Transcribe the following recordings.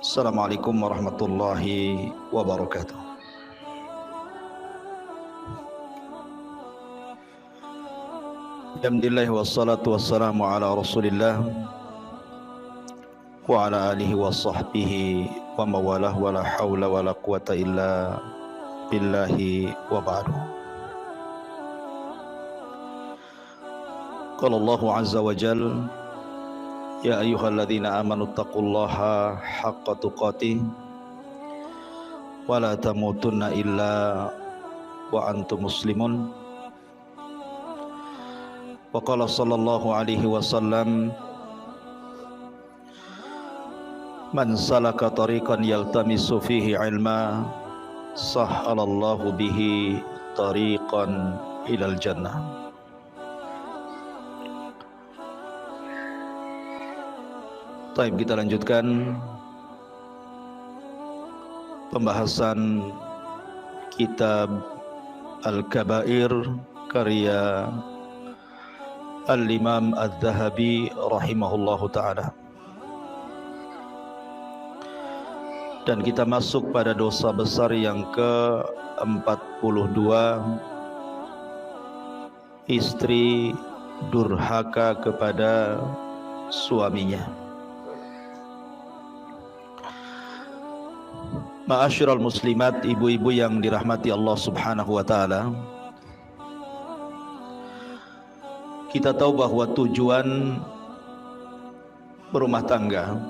Assalamualaikum warahmatullahi wabarakatuh. Alhamdulillah wassalatu wassalamu ala Rasulillah wa ala alihi wa sahbihi wa mawalah wa la hawla wa la quwata illa billahi wa ba'du. Qala Allahu azza wa jalla ya ayyuhalladzina amanu taqullaha haqqa tuqatih wa la tamutunna illa wa antum muslimun. Wa qala sallallahu alaihi wasallam man salaka tariqan yaltamisu fihi ilma sahhalallahu bihi tariqan ilal jannah. Baik, kita lanjutkan pembahasan kitab Al-Kabair karya Al-Imam Adz-Dzahabi rahimahullahu ta'ala. Dan kita masuk pada dosa besar yang ke-42, istri durhaka kepada suaminya. Ma'asyiral muslimat, ibu-ibu yang dirahmati Allah subhanahu wa ta'ala, kita tahu bahwa tujuan berumah tangga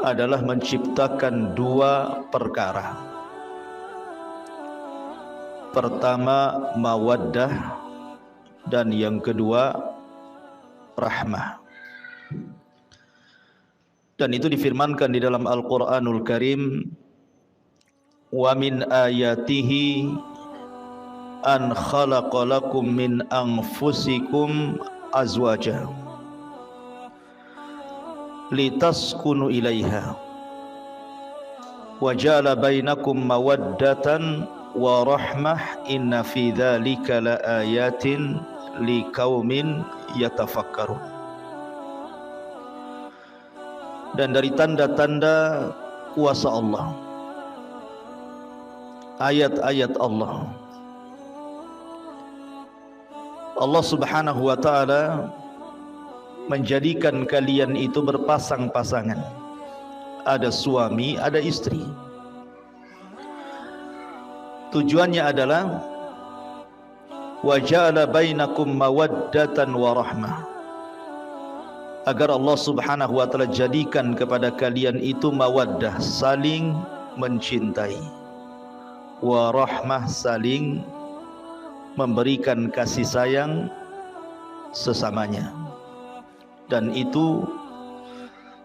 adalah menciptakan dua perkara. Pertama, mawaddah, dan yang kedua, rahmah. Dan itu difirmankan di dalam Al-Quranul Karim, wa min ayatihi an khalaqa lakum min anfusikum azwaja litaskunu ilaiha wa ja'ala bainakum mawaddatan wa rahmah inna fi dzalika laayatin liqaumin yatafakkarun. Dan dari tanda-tanda kuasa Allah, ayat-ayat Allah, Allah subhanahu wa ta'ala menjadikan kalian itu berpasang-pasangan. Ada suami, ada istri. Tujuannya adalah wa ja'ala bainakum mawaddatan wa rahmah, agar Allah subhanahu wa ta'ala jadikan kepada kalian itu mawaddah, saling mencintai, wa rahmah, saling memberikan kasih sayang sesamanya. Dan itu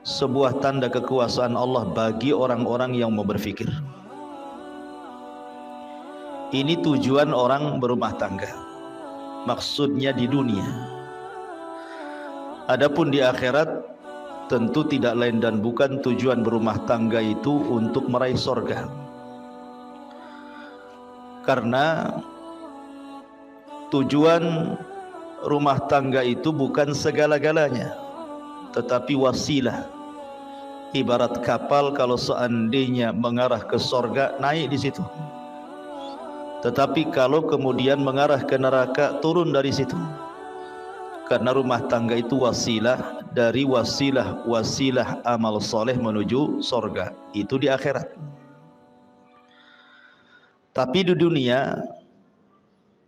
sebuah tanda kekuasaan Allah bagi orang-orang yang mau berfikir. Ini tujuan orang berumah tangga, maksudnya di dunia. Adapun di akhirat tentu tidak lain dan bukan tujuan berumah tangga itu untuk meraih sorga. Karena tujuan rumah tangga itu bukan segala-galanya, tetapi wasilah. Ibarat kapal, kalau seandainya mengarah ke sorga, naik di situ. Tetapi kalau kemudian mengarah ke neraka, turun dari situ. Karena rumah tangga itu wasilah dari wasilah amal soleh menuju sorga. Itu di akhirat. Tapi di dunia,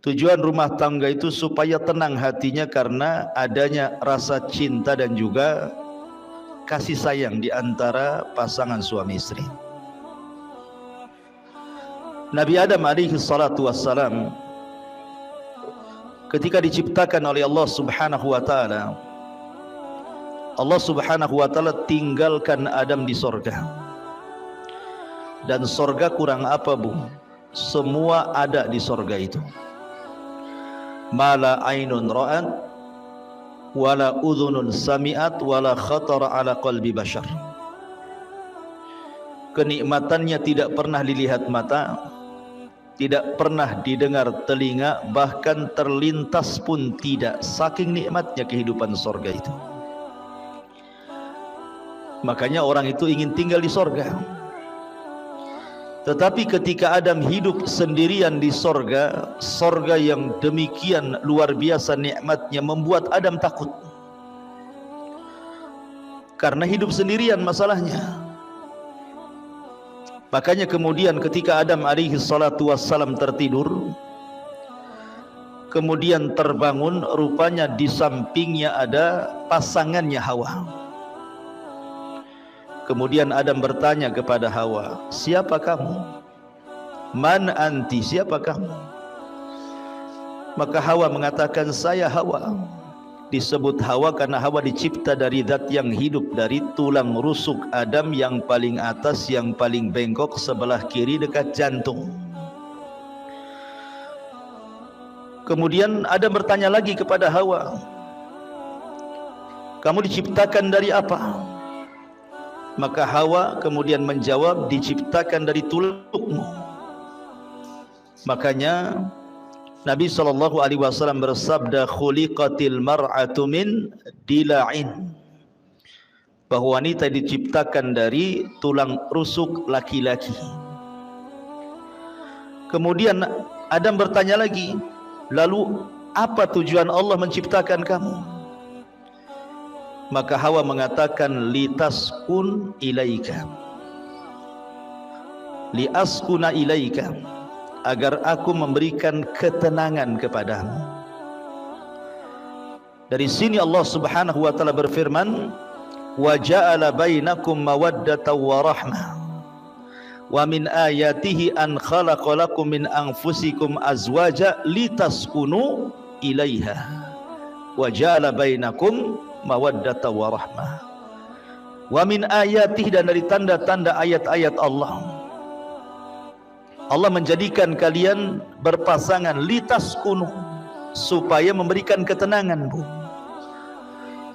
tujuan rumah tangga itu supaya tenang hatinya karena adanya rasa cinta dan juga kasih sayang di antara pasangan suami istri. Nabi Adam alaihi salatu wassalam ketika diciptakan oleh Allah subhanahu wa ta'ala, Allah subhanahu wa ta'ala tinggalkan Adam di sorga. Dan sorga kurang apa, Bu? Semua ada di sorga itu. Mala ainun ra'at wala udhunun sami'at wala khatara ala qalbi bashar. Kenikmatannya tidak pernah dilihat mata, tidak pernah didengar telinga, bahkan terlintas pun tidak, saking nikmatnya kehidupan sorga itu. Makanya orang itu ingin tinggal di sorga. Tetapi ketika Adam hidup sendirian di sorga, sorga yang demikian luar biasa nikmatnya membuat Adam takut. Karena hidup sendirian masalahnya. Makanya kemudian ketika Adam alaihi salatu wassalam tertidur, kemudian terbangun, rupanya di sampingnya ada pasangannya Hawa. Kemudian Adam bertanya kepada Hawa, siapa kamu? Man anti, siapa kamu? Maka Hawa mengatakan, saya Hawa. Disebut Hawa karena Hawa dicipta dari zat yang hidup, dari tulang rusuk Adam yang paling atas, yang paling bengkok sebelah kiri dekat jantung. Kemudian Adam bertanya lagi kepada Hawa, kamu diciptakan dari apa? Maka Hawa kemudian menjawab, diciptakan dari tulangmu. Makanya Nabi SAW bersabda, khuliqatil mar'atu min dila'in, bahwa wanita diciptakan dari tulang rusuk laki-laki. Kemudian Adam bertanya lagi, lalu apa tujuan Allah menciptakan kamu? Maka Hawa mengatakan, litaskun ilaika, liaskuna ilaika, agar aku memberikan ketenangan kepadamu. Dari sini Allah Subhanahu wa taala berfirman, wa ja'ala bainakum mawaddatan wa rahmah wa min ayatihi an khalaqa lakum min anfusikum azwaja litaskunu ilaiha wa ja'ala bainakum mawaddatan wa rahmah wa min ayatihi, dan dari tanda-tanda ayat-ayat Allah, Allah menjadikan kalian berpasangan, litaskunu, supaya memberikan ketenangan, Bu.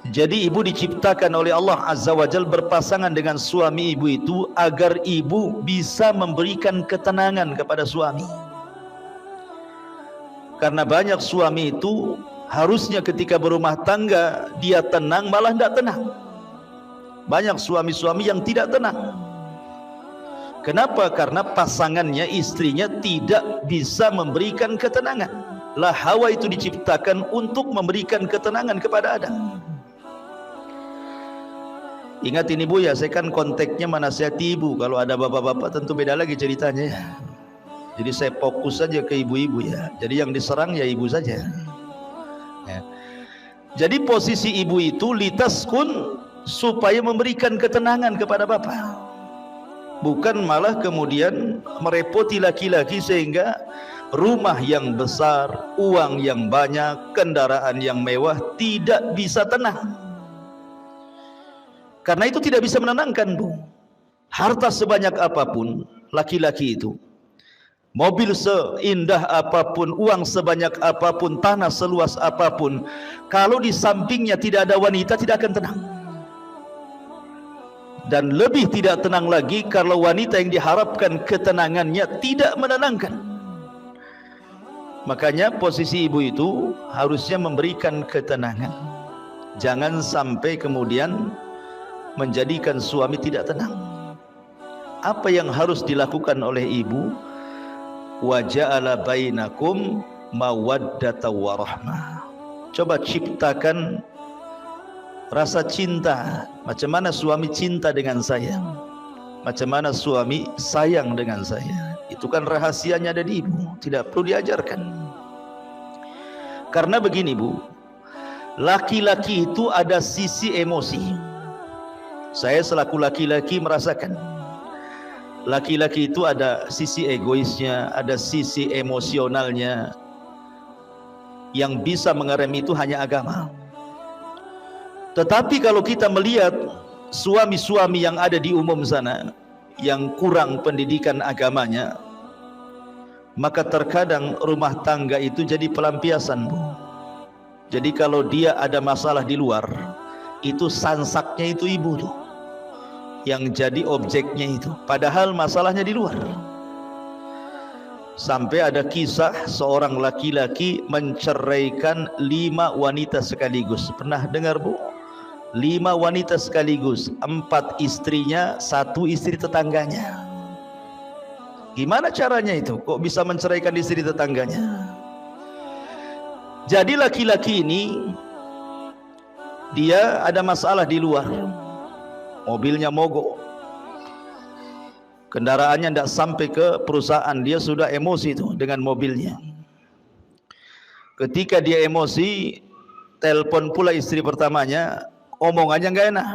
Jadi ibu diciptakan oleh Allah Azza wa Jalla berpasangan dengan suami ibu itu agar ibu bisa memberikan ketenangan kepada suami. Karena banyak suami itu harusnya ketika berumah tangga dia tenang, malah tidak tenang. Banyak suami-suami yang tidak tenang. Kenapa? Karena pasangannya, istrinya tidak bisa memberikan ketenangan. Lah Hawa itu diciptakan untuk memberikan ketenangan kepada Adam. Ingat ini Bu ya, saya kan konteksnya menasihati ibu. Kalau ada bapak-bapak tentu beda lagi ceritanya ya. Jadi saya fokus saja ke ibu-ibu ya. Jadi yang diserang ya ibu saja ya. Jadi posisi ibu itu litaskun, supaya memberikan ketenangan kepada bapak, bukan malah kemudian merepoti laki-laki sehingga rumah yang besar, uang yang banyak, kendaraan yang mewah tidak bisa tenang. Karena itu tidak bisa menenangkan, Bu. Harta sebanyak apapun laki-laki itu, mobil seindah apapun, uang sebanyak apapun, tanah seluas apapun, kalau di sampingnya tidak ada wanita, tidak akan tenang. Dan lebih tidak tenang lagi kalau wanita yang diharapkan ketenangannya tidak menenangkan. Makanya posisi ibu itu harusnya memberikan ketenangan. Jangan sampai kemudian menjadikan suami tidak tenang. Apa yang harus dilakukan oleh ibu? Wa ja'ala bainakum mawaddatan wa rahmah. Coba ciptakan rasa cinta. Macam mana suami cinta dengan saya, macam mana suami sayang dengan saya. Itu kan rahasianya ada di ibu, tidak perlu diajarkan. Karena begini Bu, laki-laki itu ada sisi emosi. Saya selaku laki-laki merasakan, laki-laki itu ada sisi egoisnya, ada sisi emosionalnya. Yang bisa mengerem itu hanya agama. Tetapi kalau kita melihat suami-suami yang ada di umum sana yang kurang pendidikan agamanya, maka terkadang rumah tangga itu jadi pelampiasan, Bu. Jadi kalau dia ada masalah di luar, itu sansaknya itu ibu tuh yang jadi objeknya itu, padahal masalahnya di luar. Sampai ada kisah seorang laki-laki menceraikan 5 wanita sekaligus. Pernah dengar bu? 5 wanita sekaligus, 4 istrinya, 1 istri tetangganya. Gimana caranya itu? Kok bisa menceraikan istri tetangganya? Jadi laki-laki ini dia ada masalah di luar, mobilnya mogok, kendaraannya tidak sampai ke perusahaan, dia sudah emosi itu dengan mobilnya. Ketika dia emosi, telepon pula istri pertamanya, omongannya nggak enak.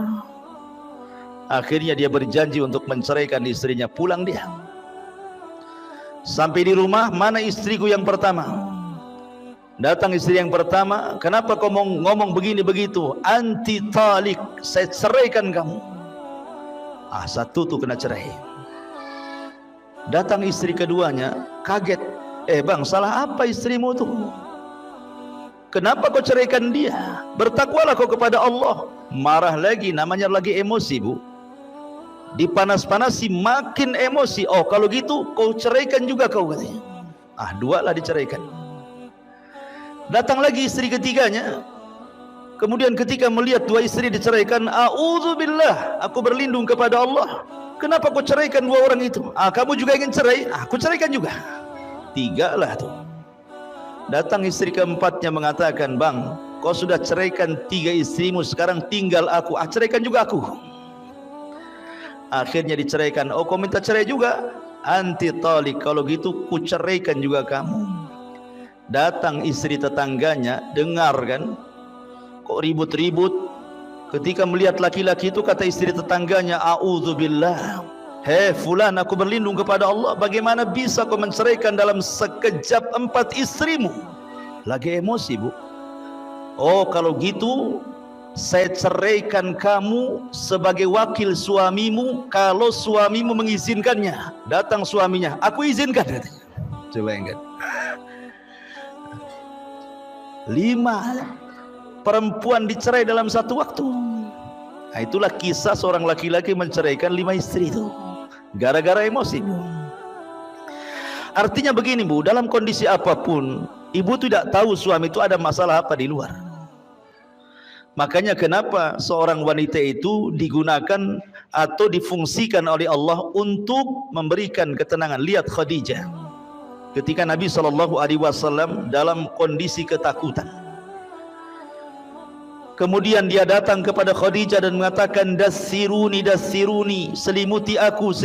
Akhirnya dia berjanji untuk menceraikan istrinya, pulang dia. Sampai di rumah, mana istriku yang pertama? Datang istri yang pertama, kenapa kau ngomong begini begitu? Anti talik, saya ceraikan kamu. Satu tuh kena cerai. Datang istri keduanya, kaget. Bang, salah apa istrimu tuh? Kenapa kau ceraikan dia? Bertakwalah kau kepada Allah. Marah lagi, namanya lagi emosi bu. Dipanas-panasi makin emosi. Oh kalau gitu kau ceraikan juga kau katanya. 2 lah diceraikan. Datang lagi istri ketiganya. Kemudian ketika melihat 2 istri diceraikan, a'udzubillah, aku berlindung kepada Allah. Kenapa kau ceraikan 2 orang itu? Kamu juga ingin cerai? Aku ceraikan juga. 3 lah tuh. Datang istri keempatnya mengatakan, bang, kau sudah ceraikan 3 istrimu, sekarang tinggal aku. Ceraikan juga aku. Akhirnya diceraikan. Oh kau minta cerai juga? Anti talik, kalau gitu ku ceraikan juga kamu. Datang istri tetangganya, dengar kan, kok ribut-ribut. Ketika melihat laki-laki itu, kata istri tetangganya, a'udzubillah, hei fulan, aku berlindung kepada Allah, bagaimana bisa kau menceraikan dalam sekejap 4 istrimu? Lagi emosi bu. Oh kalau gitu saya ceraikan kamu sebagai wakil suamimu kalau suamimu mengizinkannya. Datang suaminya, aku izinkan katanya. Coba ingat, 5 perempuan dicerai dalam satu waktu. Itulah kisah seorang laki-laki menceraikan 5 istri itu gara-gara emosi bu. Artinya begini bu, dalam kondisi apapun ibu tidak tahu suami itu ada masalah apa di luar. Makanya kenapa seorang wanita itu digunakan atau difungsikan oleh Allah untuk memberikan ketenangan. Lihat Khadijah ketika Nabi SAW dalam kondisi ketakutan, kemudian dia datang kepada Khadijah dan mengatakan, dassiruni, dassiruni, selimuti aku,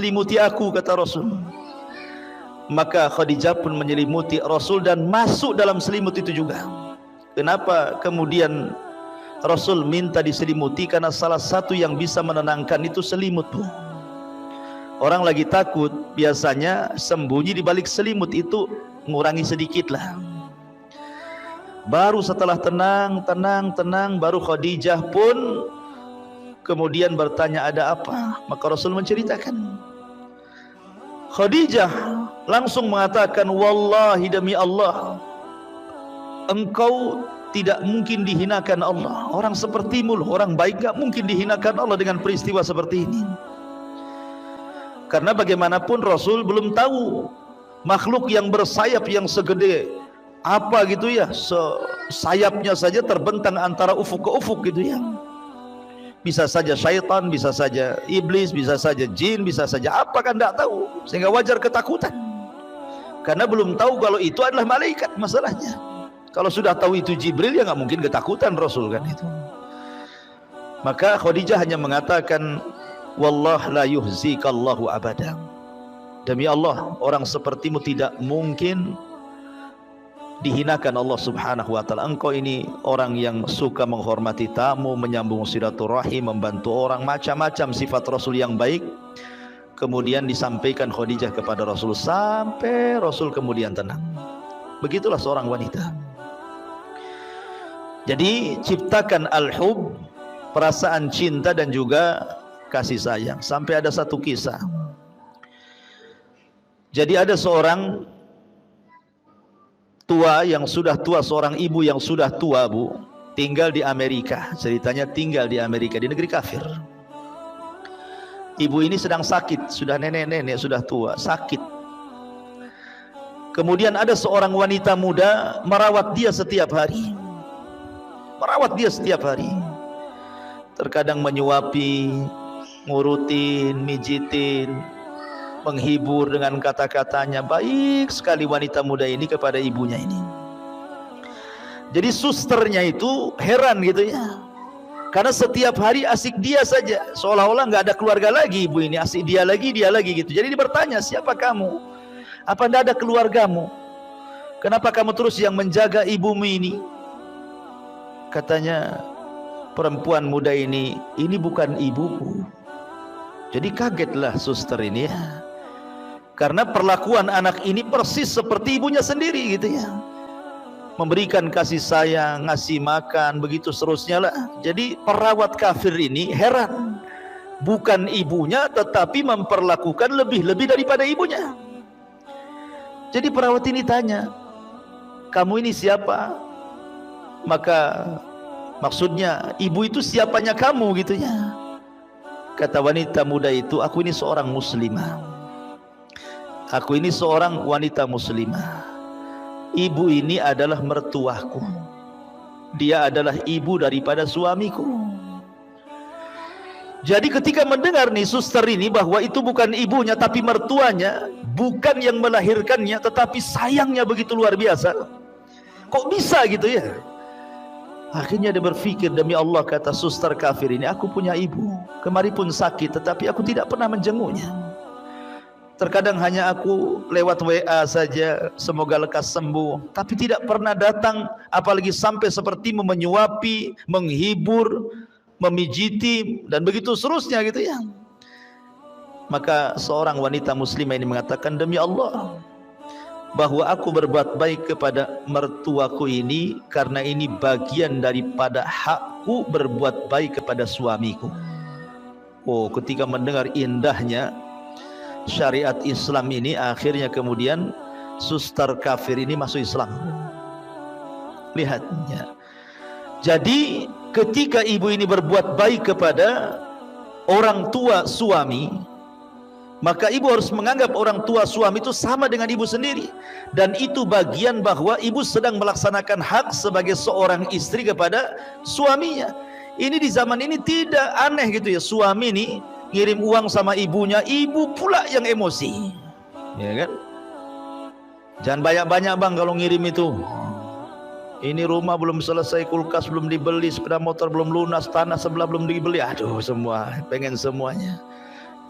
kata Rasul. Maka Khadijah pun menyelimuti Rasul dan masuk dalam selimut itu juga. Kenapa kemudian Rasul minta diselimuti? Karena salah satu yang bisa menenangkan itu selimut bu. Orang lagi takut biasanya sembunyi di balik selimut, itu ngurangi sedikit lah. Baru setelah tenang baru Khadijah pun kemudian bertanya, ada apa? Maka Rasul menceritakan. Khadijah langsung mengatakan, wallahi demi Allah, engkau tidak mungkin dihinakan Allah. Orang sepertimu loh, orang baik gak mungkin dihinakan Allah dengan peristiwa seperti ini. Karena bagaimanapun Rasul belum tahu makhluk yang bersayap yang segede apa gitu ya, sayapnya saja terbentang antara ufuk ke ufuk gitu ya. Bisa saja syaitan, bisa saja iblis, bisa saja jin, bisa saja apa, kan tidak tahu. Sehingga wajar ketakutan. Karena belum tahu kalau itu adalah malaikat masalahnya. Kalau sudah tahu itu Jibril, ya nggak mungkin ketakutan Rasul kan itu. Maka Khadijah hanya mengatakan, wallah la yuhzikallahu abada. Demi Allah, orang sepertimu tidak mungkin dihinakan Allah subhanahu wa ta'ala. Engkau ini orang yang suka menghormati tamu, menyambung silaturahim, membantu orang, macam-macam sifat Rasul yang baik. Kemudian disampaikan Khadijah kepada Rasul, sampai Rasul kemudian tenang. Begitulah seorang wanita. Jadi ciptakan al-hub, perasaan cinta dan juga kasih sayang. Sampai ada satu kisah. Jadi ada seorang tua yang sudah tua, seorang ibu yang sudah tua bu, tinggal di Amerika. Ceritanya tinggal di Amerika, di negeri kafir. Ibu ini sedang sakit, sudah nenek-nenek, sudah tua, sakit. Kemudian ada seorang wanita muda merawat dia setiap hari. Merawat dia setiap hari. Terkadang menyuapi, ngurutin, mijitin, menghibur dengan kata-katanya. Baik sekali wanita muda ini kepada ibunya ini. Jadi susternya itu heran gitu ya. Karena setiap hari asik dia saja. Seolah-olah nggak ada keluarga lagi ibu ini. Asik dia lagi gitu. Jadi dia bertanya, siapa kamu? Apa tidak ada keluargamu? Kenapa kamu terus yang menjaga ibumu ini? Katanya, perempuan muda ini bukan ibuku. Jadi kagetlah suster ini ya. Karena perlakuan anak ini persis seperti ibunya sendiri gitu ya. Memberikan kasih sayang, ngasih makan, begitu seterusnya lah. Jadi perawat kafir ini heran. Bukan ibunya tetapi memperlakukan lebih-lebih daripada ibunya. Jadi perawat ini tanya, kamu ini siapa? Maka maksudnya ibu itu siapanya kamu gitu ya. Kata wanita muda itu, aku ini seorang muslimah. Aku ini seorang wanita muslimah. Ibu ini adalah mertuaku. Dia adalah ibu daripada suamiku. Jadi ketika mendengar nih suster ini bahwa itu bukan ibunya tapi mertuanya, bukan yang melahirkannya tetapi sayangnya begitu luar biasa. Kok bisa gitu ya? Akhirnya dia berpikir, demi Allah, kata suster kafir ini, aku punya ibu. Kemarin pun sakit tetapi aku tidak pernah menjenguknya. Terkadang hanya aku lewat WA saja, semoga lekas sembuh, tapi tidak pernah datang, apalagi sampai seperti menyuapi, menghibur, memijiti, dan begitu seterusnya gitu ya. Maka seorang wanita muslimah ini mengatakan, demi Allah, bahwa aku berbuat baik kepada mertuaku ini karena ini bagian daripada hakku berbuat baik kepada suamiku. Oh, ketika mendengar indahnya syariat Islam ini, akhirnya kemudian suster kafir ini masuk Islam. Lihatnya. Jadi ketika ibu ini berbuat baik kepada orang tua suami, maka ibu harus menganggap orang tua suami itu sama dengan ibu sendiri. Dan itu bagian bahwa ibu sedang melaksanakan hak sebagai seorang istri kepada suaminya. Ini di zaman ini tidak aneh gitu ya, suami ini ngirim uang sama ibunya, ibu pula yang emosi, ya kan? Jangan banyak-banyak bang kalau ngirim itu. Ini rumah belum selesai, kulkas belum dibeli, sepeda motor belum lunas, tanah sebelah belum dibeli. Aduh, semua pengen semuanya.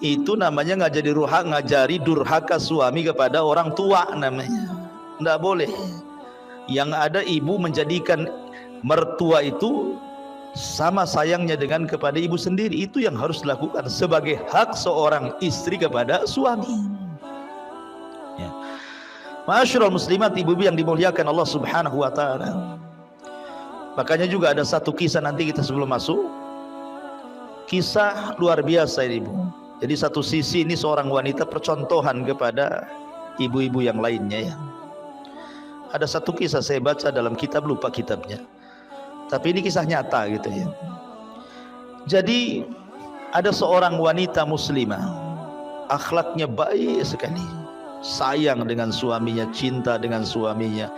Itu namanya ngajari durhaka suami kepada orang tua namanya. Tidak boleh. Yang ada ibu menjadikan mertua itu sama sayangnya dengan kepada ibu sendiri. Itu yang harus dilakukan sebagai hak seorang istri kepada suami ya. Ma'asyiral muslimat, ibu-ibu yang dimuliakan Allah subhanahu wa ta'ala. Makanya juga ada satu kisah, nanti kita sebelum masuk, kisah luar biasa ini ibu. Jadi satu sisi ini seorang wanita percontohan kepada ibu-ibu yang lainnya ya. Ada satu kisah saya baca dalam kitab, lupa kitabnya, tapi ini kisah nyata gitu ya. Jadi ada seorang wanita muslimah, akhlaknya baik sekali, sayang dengan suaminya, cinta dengan suaminya,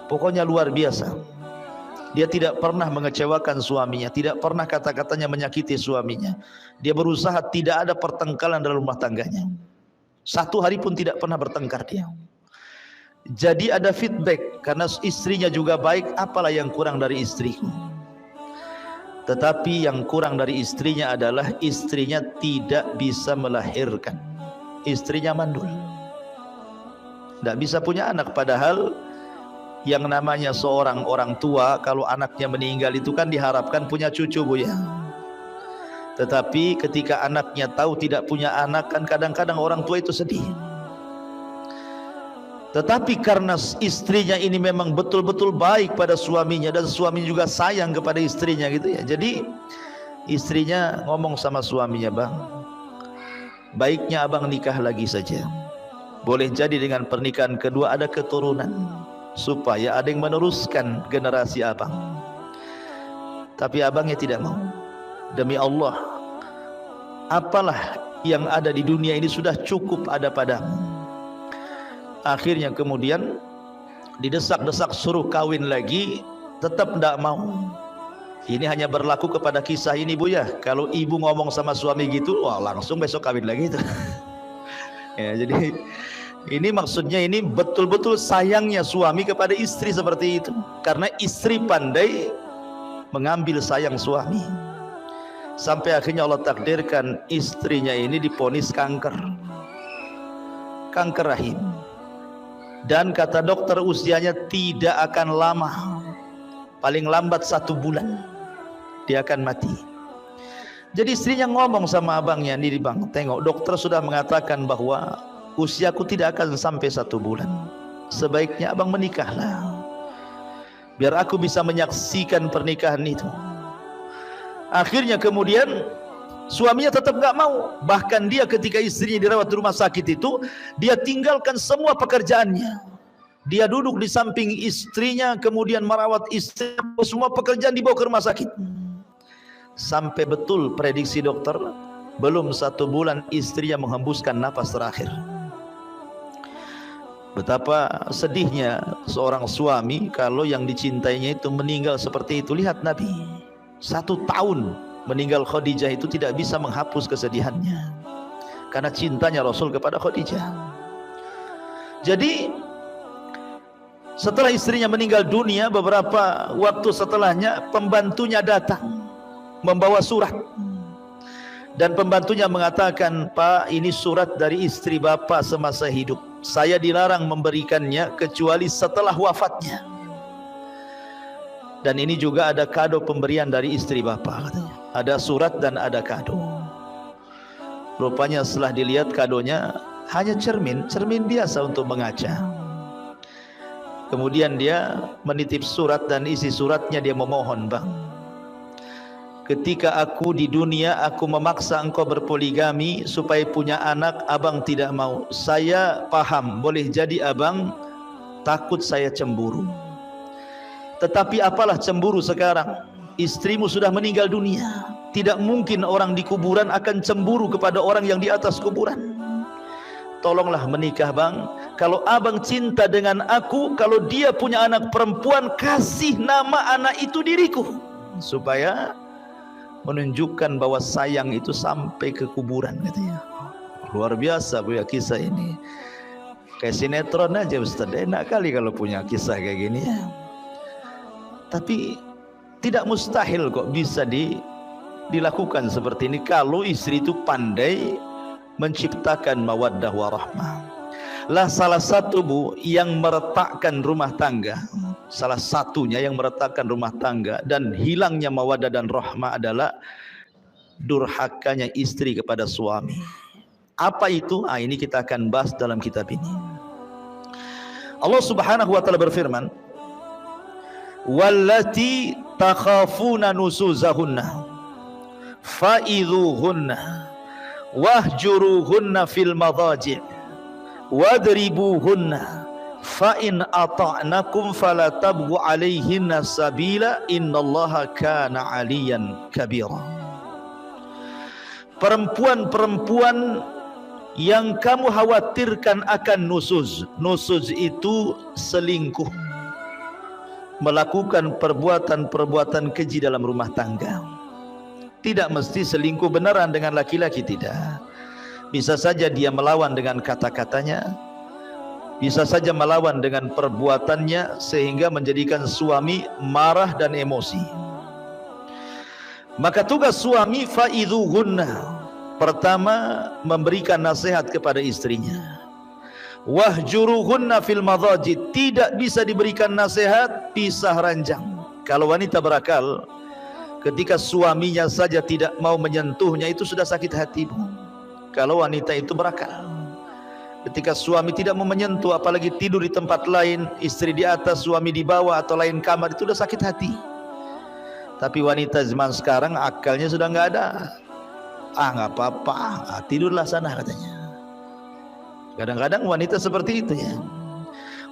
pokoknya luar biasa. Dia tidak pernah mengecewakan suaminya, tidak pernah kata-katanya menyakiti suaminya. Dia berusaha tidak ada pertengkaran dalam rumah tangganya. Satu hari pun tidak pernah bertengkar dia. Jadi ada feedback, karena istrinya juga baik, apalah yang kurang dari istriku. Tetapi yang kurang dari istrinya adalah istrinya tidak bisa melahirkan. Istrinya mandul, tidak bisa punya anak. Padahal yang namanya seorang orang tua, kalau anaknya meninggal itu kan diharapkan punya cucu bu ya. Tetapi ketika anaknya tahu tidak punya anak, kan kadang-kadang orang tua itu sedih. Tetapi karena istrinya ini memang betul-betul baik pada suaminya, dan suami juga sayang kepada istrinya gitu ya. Jadi istrinya ngomong sama suaminya, bang, baiknya abang nikah lagi saja. Boleh jadi dengan pernikahan kedua ada keturunan, supaya ada yang meneruskan generasi abang. Tapi abangnya tidak mau. Demi Allah, apalah yang ada di dunia ini sudah cukup ada padamu. Akhirnya kemudian didesak-desak suruh kawin lagi, tetap tidak mau. Ini hanya berlaku kepada kisah ini, Bu ya. Kalau ibu ngomong sama suami gitu, wah langsung besok kawin lagi itu. Ya, jadi ini maksudnya ini betul-betul sayangnya suami kepada istri seperti itu. Karena istri pandai mengambil sayang suami. Sampai akhirnya Allah takdirkan istrinya ini diponis kanker rahim. Dan kata dokter usianya tidak akan lama, paling lambat 1 bulan dia akan mati. Jadi istrinya ngomong sama abangnya, nih bang, tengok dokter sudah mengatakan bahwa usiaku tidak akan sampai 1 bulan, sebaiknya abang menikahlah, biar aku bisa menyaksikan pernikahan itu. Akhirnya kemudian suaminya tetap nggak mau. Bahkan dia ketika istrinya dirawat di rumah sakit itu, dia tinggalkan semua pekerjaannya. Dia duduk di samping istrinya, kemudian merawat istri, semua pekerjaan dibawa ke rumah sakit. Sampai betul prediksi dokter, belum 1 bulan istrinya menghembuskan napas terakhir. Betapa sedihnya seorang suami kalau yang dicintainya itu meninggal seperti itu. Lihat Nabi, 1 tahun meninggal Khadijah itu tidak bisa menghapus kesedihannya karena cintanya Rasul kepada Khadijah. Jadi setelah istrinya meninggal dunia, beberapa waktu setelahnya pembantunya datang membawa surat, dan pembantunya mengatakan, Pak, ini surat dari istri Bapak semasa hidup, saya dilarang memberikannya kecuali setelah wafatnya, dan ini juga ada kado pemberian dari istri Bapak, katanya. Ada surat dan ada kado. Rupanya setelah dilihat kadonya hanya cermin biasa untuk mengaca. Kemudian dia menitip surat, dan isi suratnya dia memohon, Bang, ketika aku di dunia aku memaksa engkau berpoligami supaya punya anak, abang tidak mau. Saya paham, boleh jadi abang takut saya cemburu, tetapi apalah cemburu sekarang, istrimu sudah meninggal dunia. Tidak mungkin orang di kuburan akan cemburu kepada orang yang di atas kuburan. Tolonglah menikah, Bang. Kalau abang cinta dengan aku, kalau dia punya anak perempuan, kasih nama anak itu diriku, supaya menunjukkan bahwa sayang itu sampai ke kuburan, katanya. Luar biasa, Bu ya, kisah ini. Kayak sinetron aja, Ustaz. Enak kali kalau punya kisah kayak gini ya. Tapi tidak mustahil kok bisa dilakukan seperti ini kalau istri itu pandai menciptakan mawaddah warahmah. Lah salah satu, Bu, yang meretakkan rumah tangga, salah satunya yang meretakkan rumah tangga dan hilangnya mawaddah dan rahmah adalah durhakanya istri kepada suami. Apa itu? Ini kita akan bahas dalam kitab ini. Allah Subhanahu wa taala berfirman, wallati takhafuna nusuzahunna fa'idhuhunna wahjuruhunna fil madhaji' wadribuhunna fa in ata'nakum fala tabghu 'alaihinna sabila innallaha kana 'aliyan kabira. Perempuan-perempuan yang kamu khawatirkan akan nusuz. Nusuz itu selingkuh, melakukan perbuatan-perbuatan keji dalam rumah tangga. Tidak mesti selingkuh beneran dengan laki-laki, tidak. Bisa saja dia melawan dengan kata-katanya, bisa saja melawan dengan perbuatannya sehingga menjadikan suami marah dan emosi. Maka tugas suami fa'idhuhunna, pertama memberikan nasihat kepada istrinya. Wahjuruhunna fil madhaji, tidak bisa diberikan nasihat, pisah ranjang. Kalau wanita berakal, ketika suaminya saja tidak mau menyentuhnya itu sudah sakit hati, Bu. Kalau wanita itu berakal, ketika suami tidak mau menyentuh, apalagi tidur di tempat lain, istri di atas, suami di bawah atau lain kamar, itu sudah sakit hati. Tapi wanita zaman sekarang akalnya sudah nggak ada. Nggak apa-apa, tidurlah sana, katanya. Kadang-kadang wanita seperti itu ya.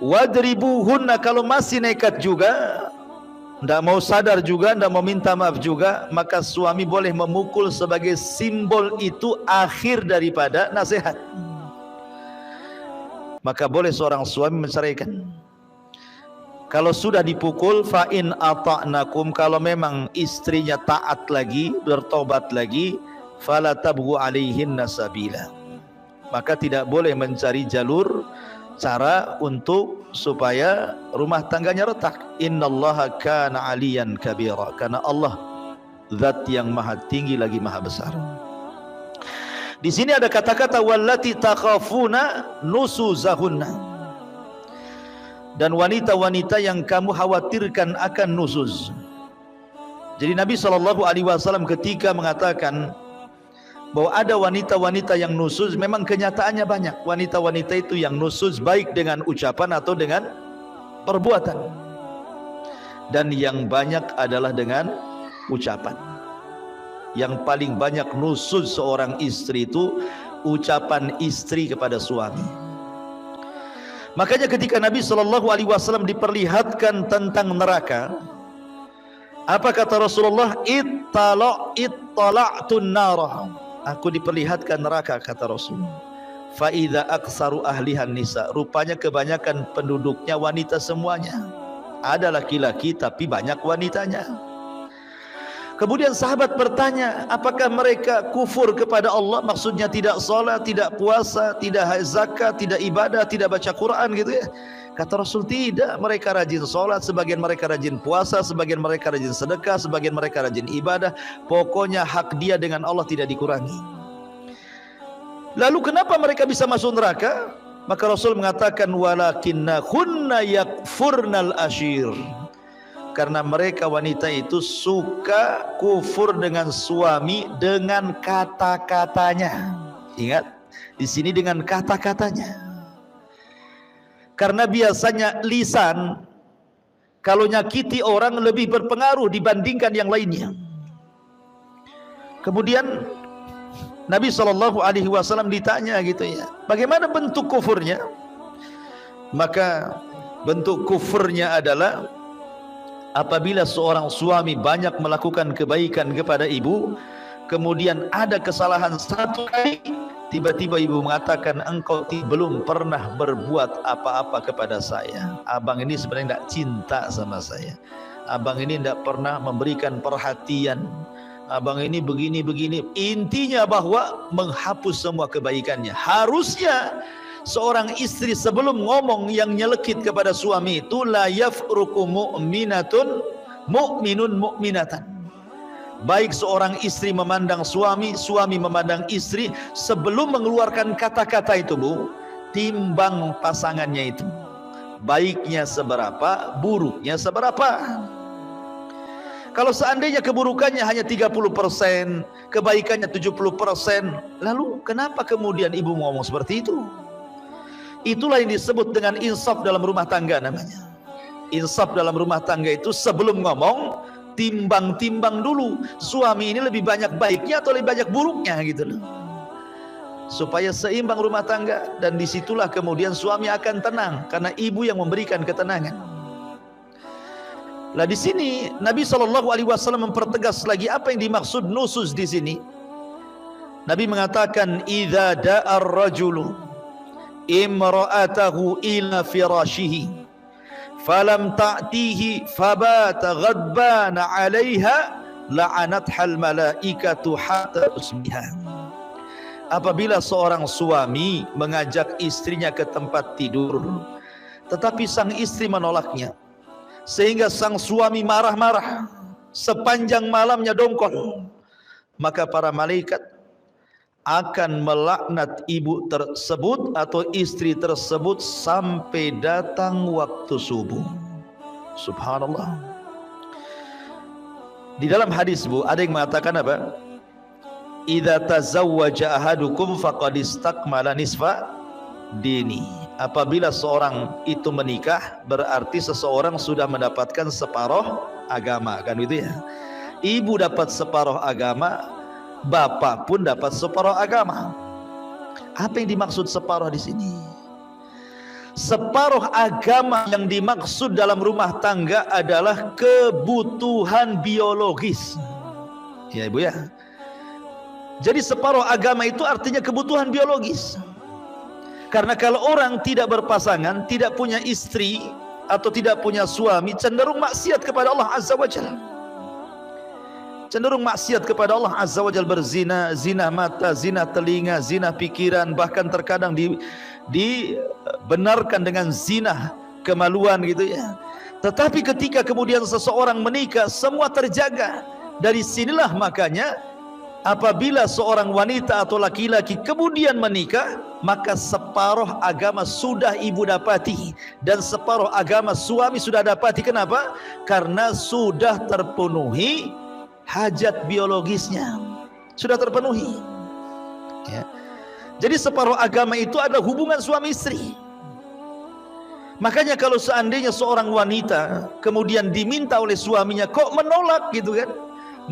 Wadribuhunna, kalau masih nekat juga, tidak mau sadar juga, tidak mau minta maaf juga, maka suami boleh memukul sebagai simbol itu akhir daripada nasihat. maka boleh seorang suami menceraikan. Kalau sudah dipukul, fa in ata'nakum, kalau memang istrinya taat lagi, bertobat lagi, fala tabghu alaihinna sabila, maka tidak boleh mencari jalur cara untuk supaya rumah tangganya retak. Innallaha kana aliyan kabira, karena Allah zat yang maha tinggi lagi maha besar. Di sini ada kata-kata wallati takhafuna nusuzahunna, dan wanita-wanita yang kamu khawatirkan akan nusuz. Jadi Nabi SAW ketika mengatakan bahwa ada wanita-wanita yang nusuz, memang kenyataannya banyak wanita-wanita itu yang nusuz, baik dengan ucapan atau dengan perbuatan, dan yang banyak adalah dengan ucapan. Yang paling banyak nusuz seorang istri itu ucapan istri kepada suami. Makanya ketika Nabi SAW diperlihatkan tentang neraka, apa kata Rasulullah? Ittala'tun narah, aku diperlihatkan neraka, kata Rasul. Fa idza aktsaru ahlihan nisa, rupanya kebanyakan penduduknya wanita semuanya. Ada laki-laki tapi banyak wanitanya. Kemudian sahabat bertanya, apakah mereka kufur kepada Allah? Maksudnya tidak salat, tidak puasa, tidak zakat, tidak ibadah, tidak baca Quran gitu ya. Kata Rasul, tidak, mereka rajin salat, sebagian mereka rajin puasa, sebagian mereka rajin sedekah, sebagian mereka rajin ibadah. Pokoknya hak dia dengan Allah tidak dikurangi. Lalu kenapa mereka bisa masuk neraka? Maka Rasul mengatakan walakinnahunna yakfurnal ashir, karena mereka wanita itu suka kufur dengan suami dengan kata-katanya. Ingat, di sini dengan kata-katanya. Karena biasanya lisan kalau nyakiti orang lebih berpengaruh dibandingkan yang lainnya. Kemudian Nabi SAW ditanya gitu ya, bagaimana bentuk kufurnya? Maka bentuk kufurnya adalah apabila seorang suami banyak melakukan kebaikan kepada ibu, kemudian ada kesalahan satu kali, tiba-tiba ibu mengatakan, engkau belum pernah berbuat apa-apa kepada saya. Abang ini sebenarnya tidak cinta sama saya. Abang ini tidak pernah memberikan perhatian. Abang ini begini-begini. Intinya bahwa menghapus semua kebaikannya. Harusnya seorang istri sebelum ngomong yang nyelekit kepada suami itu, la yafruku mu'minun mu'minatan. Baik seorang istri memandang suami, suami memandang istri, sebelum mengeluarkan kata-kata itu, Bu, timbang pasangannya itu. Baiknya seberapa, buruknya seberapa. Kalau seandainya keburukannya hanya 30%, kebaikannya 70%, lalu kenapa kemudian ibu ngomong seperti itu? Itulah yang disebut dengan insaf dalam rumah tangga namanya. Insaf dalam rumah tangga itu sebelum ngomong, timbang-timbang dulu. Suami ini lebih banyak baiknya atau lebih banyak buruknya gitu loh. Supaya seimbang rumah tangga, dan disitulah kemudian suami akan tenang karena ibu yang memberikan ketenangan. Lah di sini Nabi SAW mempertegas lagi apa yang dimaksud nusuz di sini. Nabi mengatakan, idza da'a ar-rajulu imra'atahu ila firashihi falam ta'tihi fabata ghadbana 'alaiha la'anathal malaikatu hatta tusbiha. Apabila seorang suami mengajak istrinya ke tempat tidur, tetapi sang istri menolaknya, sehingga sang suami marah-marah sepanjang malamnya dongkol, maka para malaikat akan melaknat ibu tersebut atau istri tersebut sampai datang waktu subuh. Subhanallah. Di dalam hadis, Bu, ada yang mengatakan apa? Idza tazawwaja ahadukum faqad istakmala nisfa dini. Apabila seorang itu menikah, berarti seseorang sudah mendapatkan separuh agama, kan gitu ya. Ibu dapat separuh agama, bapak pun dapat separuh agama. Apa yang dimaksud separuh di sini? Separuh agama yang dimaksud dalam rumah tangga adalah kebutuhan biologis. Ya Ibu ya. Jadi separuh agama itu artinya kebutuhan biologis. Karena kalau orang tidak berpasangan, tidak punya istri atau tidak punya suami, cenderung maksiat kepada Allah Azza wa Jalla. Cenderung maksiat kepada Allah Azza wa Jalla, berzina, zina mata, zina telinga, zina pikiran, bahkan terkadang dibenarkan dengan zina kemaluan gitu ya. Tetapi ketika kemudian seseorang menikah, semua terjaga. Dari sinilah makanya apabila seorang wanita atau laki-laki kemudian menikah, maka separuh agama sudah ibu dapati dan separuh agama suami sudah dapati. Kenapa? Karena sudah terpenuhi hajat biologisnya, sudah terpenuhi ya. Jadi separuh agama itu adalah hubungan suami istri. Makanya kalau seandainya seorang wanita kemudian diminta oleh suaminya kok menolak gitu kan,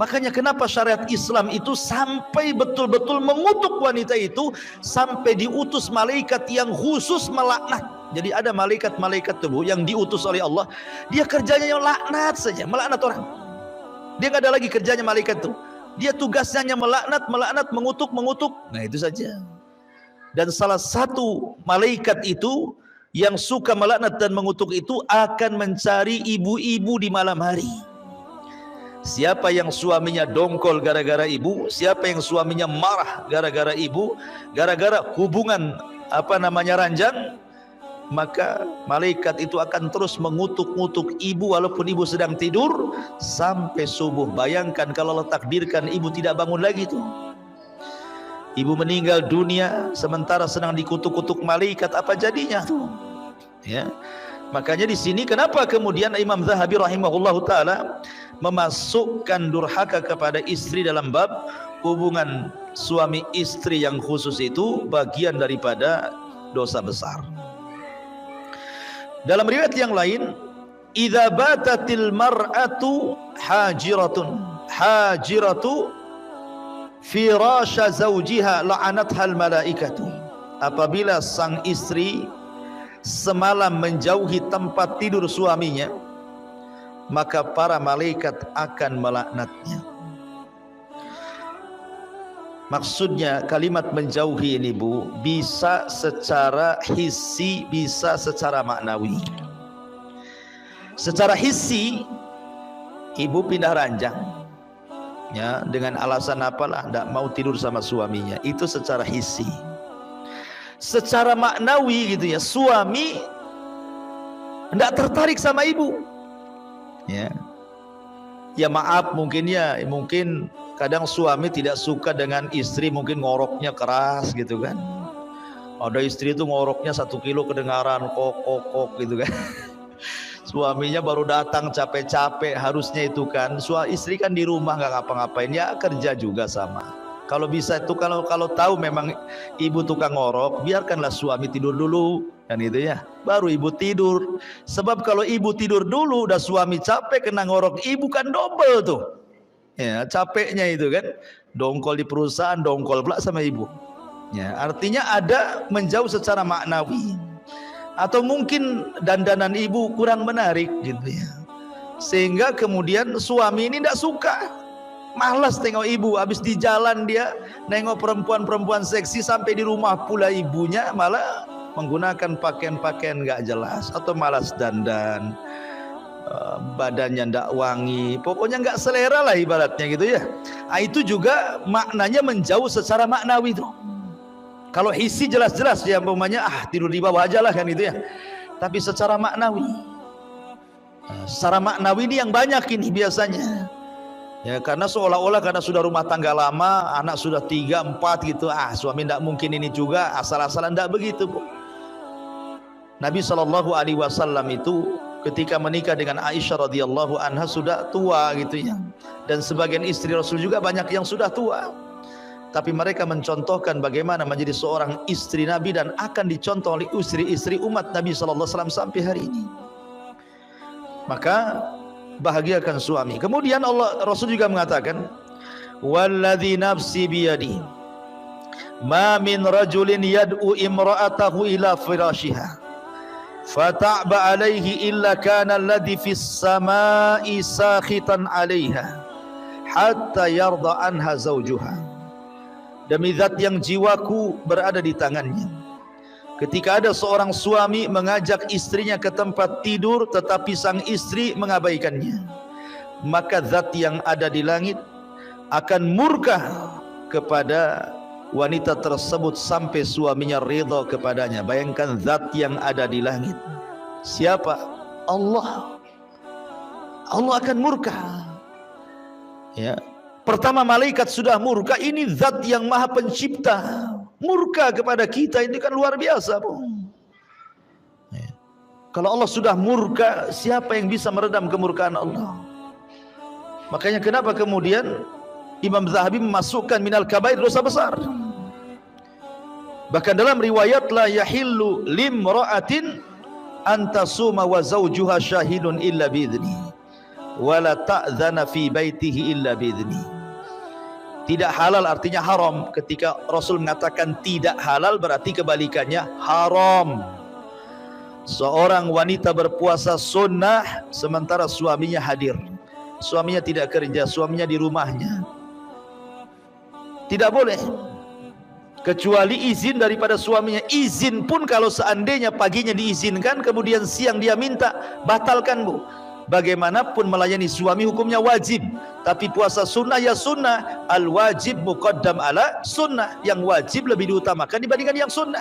makanya kenapa syariat Islam itu sampai betul-betul mengutuk wanita itu, sampai diutus malaikat yang khusus melaknat. Jadi ada malaikat-malaikat tubuh yang diutus oleh Allah, dia kerjanya yang laknat saja, melaknat orang. Dia nggak ada lagi kerjanya malaikat itu. Dia tugasnya hanya melaknat, mengutuk. Nah itu saja. Dan salah satu malaikat itu yang suka melaknat dan mengutuk itu akan mencari ibu-ibu di malam hari. Siapa yang suaminya dongkol gara-gara ibu, siapa yang suaminya marah gara-gara ibu, gara-gara hubungan ranjang, maka malaikat itu akan terus mengutuk-ngutuk ibu walaupun ibu sedang tidur sampai subuh. Bayangkan kalau Allah takdirkan ibu tidak bangun lagi tuh, ibu meninggal dunia sementara sedang dikutuk-kutuk malaikat, apa jadinya tuh ya. Makanya di sini kenapa kemudian Imam Zahabi rahimahullahu taala memasukkan durhaka kepada istri dalam bab hubungan suami istri yang khusus itu bagian daripada dosa besar. Dalam riwayat yang lain, idza batatil mar'atu hajiratu firasha zawjiha la'anatha al malaikatu. Apabila sang istri semalam menjauhi tempat tidur suaminya, maka para malaikat akan melaknatnya. Maksudnya kalimat menjauhi ini Bu, bisa secara hissi, bisa secara maknawi. Secara hissi, ibu pindah ranjang ya, dengan alasan apalah, tidak mau tidur sama suaminya, itu secara hissi. Secara maknawi gitu ya, suami tidak tertarik sama ibu ya. Ya maaf, mungkin kadang suami tidak suka dengan istri, mungkin ngoroknya keras gitu kan. Ada istri itu ngoroknya 1 kilo kedengaran, kok gitu kan. Suaminya baru datang capek-capek, harusnya itu kan istri kan di rumah nggak ngapa-ngapain, ya kerja juga sama. Kalau bisa itu, kalau tahu memang ibu tukang ngorok, biarkanlah suami tidur dulu kan itu ya, baru ibu tidur. Sebab kalau ibu tidur dulu udah suami capek kena ngorok ibu, kan double tuh ya capeknya itu kan, dongkol di perusahaan, dongkol pula sama ibu ya. Artinya ada menjauh secara maknawi, atau mungkin dandanan ibu kurang menarik gitu ya, sehingga kemudian suami ini tidak suka, malas tengok ibu. Habis di jalan dia nengok perempuan-perempuan seksi, sampai di rumah pula ibunya malah menggunakan pakaian-pakaian nggak jelas, atau malas dandan, badannya ndak wangi, pokoknya nggak selera lah ibaratnya gitu ya. Nah, itu juga maknanya menjauh secara maknawi tuh. Kalau hissi jelas-jelas ya, umpamanya tidur di bawah aja lah kan itu ya. Tapi secara maknawi, secara maknawi ini yang banyak ini biasanya ya, karena seolah-olah karena sudah rumah tangga lama, anak sudah 3, 4 gitu, suami ndak mungkin ini juga asal-asalan, ndak begitu Bu. Nabi SAW itu ketika menikah dengan Aisyah radhiyallahu anha sudah tua gitu ya, dan sebagian istri Rasul juga banyak yang sudah tua, tapi mereka mencontohkan bagaimana menjadi seorang istri Nabi dan akan dicontoh oleh istri-istri umat Nabi SAW sampai hari ini. Maka bahagiakan suami. Kemudian Rasul juga mengatakan, walladzi nafsi biyadi ma min rajulin yad'u imra'atahu ila firashiha fata'ba alaihi illa kana alladhi fis samai sakhitan 'alaiha hatta yarda anha zawjuha. Demi zat yang jiwaku berada di tangannya, Ketika ada seorang suami mengajak istrinya ke tempat tidur tetapi sang istri mengabaikannya, maka zat yang ada di langit akan murka kepada wanita tersebut sampai suaminya ridha kepadanya. Bayangkan zat yang ada di langit. Siapa? Allah. Allah akan murka. Ya. Pertama malaikat sudah murka, ini zat yang maha pencipta murka kepada kita, ini kan luar biasa, Bu. Ya. Kalau Allah sudah murka, siapa yang bisa meredam kemurkaan Allah? Makanya kenapa kemudian Imam Zahabi memasukkan minal kabair, dosa besar. Bahkan dalam riwayat, la yahillu limra'atin antasuma wa zawjuha syahidun illa bi'idni wala ta'dhana fi baitihi illa bi'idni. Tidak halal artinya haram. Ketika Rasul mengatakan tidak halal, berarti kebalikannya haram. Seorang wanita berpuasa sunnah sementara suaminya hadir. Suaminya tidak kerja, suaminya di rumahnya. Tidak boleh, kecuali izin daripada suaminya. Izin pun kalau seandainya paginya diizinkan, kemudian siang dia minta, batalkan, Bu. Bagaimanapun melayani suami hukumnya wajib, tapi puasa sunnah ya sunnah. Al wajib muqaddam ala sunnah. Yang wajib lebih diutamakan dibandingkan yang sunnah.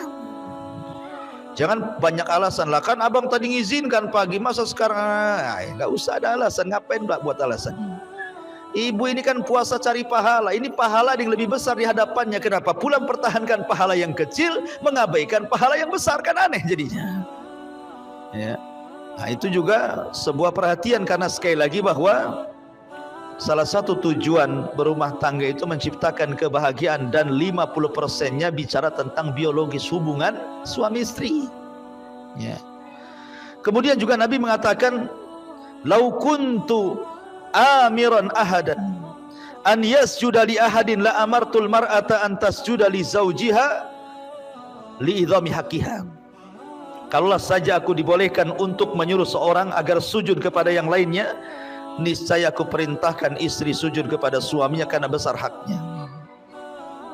Jangan banyak alasan lah, kan abang tadi ngizinkan pagi, masa sekarang? Nggak usah ada alasan. Ngapain Mbak buat alasan? Ibu ini kan puasa cari pahala. Ini pahala yang lebih besar di hadapannya. Kenapa pula mempertahankan pahala yang kecil, mengabaikan pahala yang besar? Kan aneh jadinya. Ya. Nah, itu juga sebuah perhatian, karena sekali lagi bahwa salah satu tujuan berumah tangga itu menciptakan kebahagiaan, dan 50%-nya bicara tentang biologis hubungan suami istri. Ya. Kemudian juga Nabi mengatakan, "Lau kuntu amiran ahadan an yasjuda li ahadin la amartul mar'ata an tasjuda li zawjiha li idhami haqqiha." Kalaulah saja aku dibolehkan untuk menyuruh seorang agar sujud kepada yang lainnya, niscaya aku perintahkan istri sujud kepada suaminya karena besar haknya.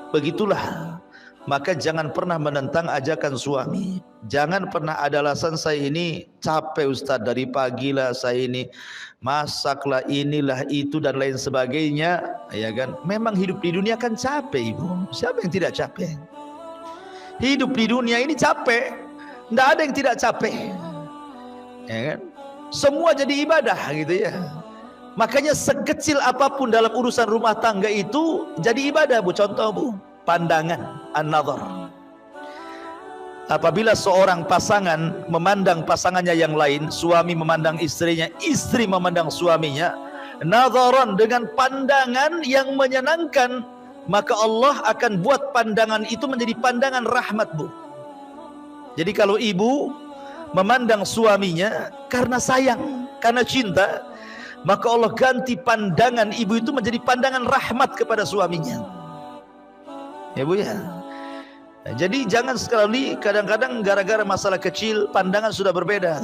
Begitulah. Maka jangan pernah menentang ajakan suami. Jangan pernah ada alasan, saya ini capek Ustaz, dari pagi lah saya ini masaklah, inilah itu dan lain sebagainya, ya kan? Memang hidup di dunia kan capek, Ibu. Siapa yang tidak capek? Hidup di dunia ini capek. Tidak ada yang tidak capek, ya kan? Semua jadi ibadah gitu ya. Makanya sekecil apapun dalam urusan rumah tangga itu jadi ibadah, Bu. Contoh, Bu, pandangan, an-nazar. Apabila seorang pasangan memandang pasangannya yang lain, suami memandang istrinya, istri memandang suaminya, nazaran, dengan pandangan yang menyenangkan, maka Allah akan buat pandangan itu menjadi pandangan rahmat, Bu. Jadi kalau ibu memandang suaminya karena sayang, karena cinta, maka Allah ganti pandangan ibu itu menjadi pandangan rahmat kepada suaminya. Ya, Bu, ya. Nah, jadi jangan sekali, kadang-kadang gara-gara masalah kecil pandangan sudah berbeda.